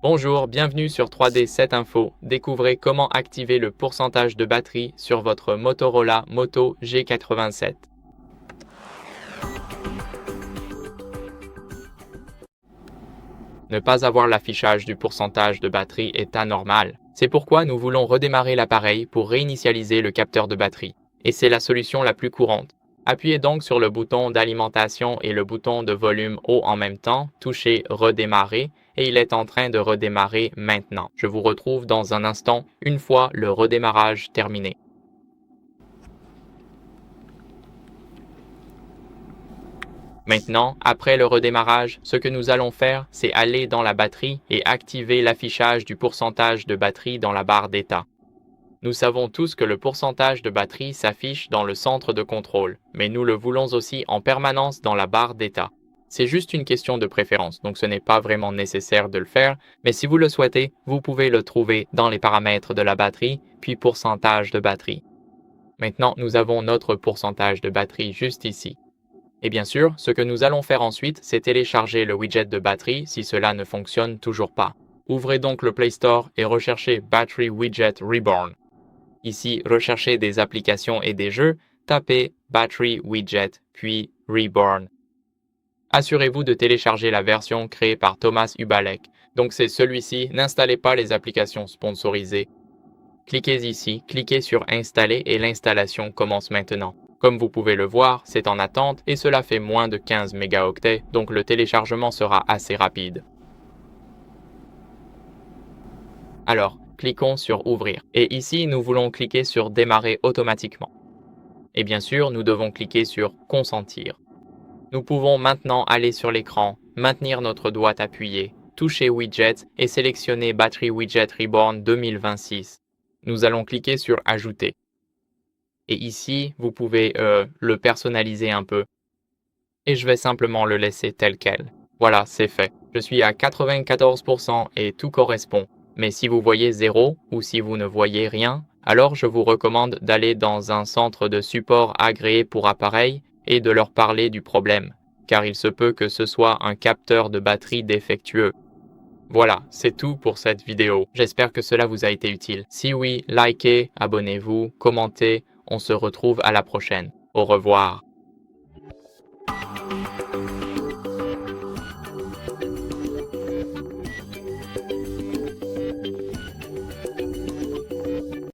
Bonjour, bienvenue sur 3D 7 Info. Découvrez comment activer le pourcentage de batterie sur votre Motorola Moto G87. Ne pas avoir l'affichage du pourcentage de batterie est anormal. C'est pourquoi nous voulons redémarrer l'appareil pour réinitialiser le capteur de batterie. Et c'est la solution la plus courante. Appuyez donc sur le bouton d'alimentation et le bouton de volume haut en même temps, touchez Redémarrer et il est en train de redémarrer maintenant. Je vous retrouve dans un instant, une fois le redémarrage terminé. Maintenant, après le redémarrage, ce que nous allons faire, c'est aller dans la batterie et activer l'affichage du pourcentage de batterie dans la barre d'état. Nous savons tous que le pourcentage de batterie s'affiche dans le centre de contrôle, mais nous le voulons aussi en permanence dans la barre d'état. C'est juste une question de préférence, donc ce n'est pas vraiment nécessaire de le faire, mais si vous le souhaitez, vous pouvez le trouver dans les paramètres de la batterie, puis pourcentage de batterie. Maintenant, nous avons notre pourcentage de batterie juste ici. Et bien sûr, ce que nous allons faire ensuite, c'est télécharger le widget de batterie si cela ne fonctionne toujours pas. Ouvrez donc le Play Store et recherchez Battery Widget Reborn. Ici, recherchez des applications et des jeux, tapez Battery Widget, puis Reborn. Assurez-vous de télécharger la version créée par Thomas Ubalek. Donc c'est celui-ci, n'installez pas les applications sponsorisées. Cliquez ici, cliquez sur Installer et l'installation commence maintenant. Comme vous pouvez le voir, c'est en attente et cela fait moins de 15 mégaoctets, donc le téléchargement sera assez rapide. Alors, cliquons sur Ouvrir. Et ici, nous voulons cliquer sur Démarrer automatiquement. Et bien sûr, nous devons cliquer sur Consentir. Nous pouvons maintenant aller sur l'écran, maintenir notre doigt appuyé, toucher Widget et sélectionner Battery Widget Reborn 2026. Nous allons cliquer sur Ajouter. Et ici, vous pouvez le personnaliser un peu. Et je vais simplement le laisser tel quel. Voilà, c'est fait. Je suis à 94% et tout correspond. Mais si vous voyez 0 ou si vous ne voyez rien, alors je vous recommande d'aller dans un centre de support agréé pour appareils et de leur parler du problème, car il se peut que ce soit un capteur de batterie défectueux. Voilà, c'est tout pour cette vidéo. J'espère que cela vous a été utile. Si oui, likez, abonnez-vous, commentez. On se retrouve à la prochaine. Au revoir.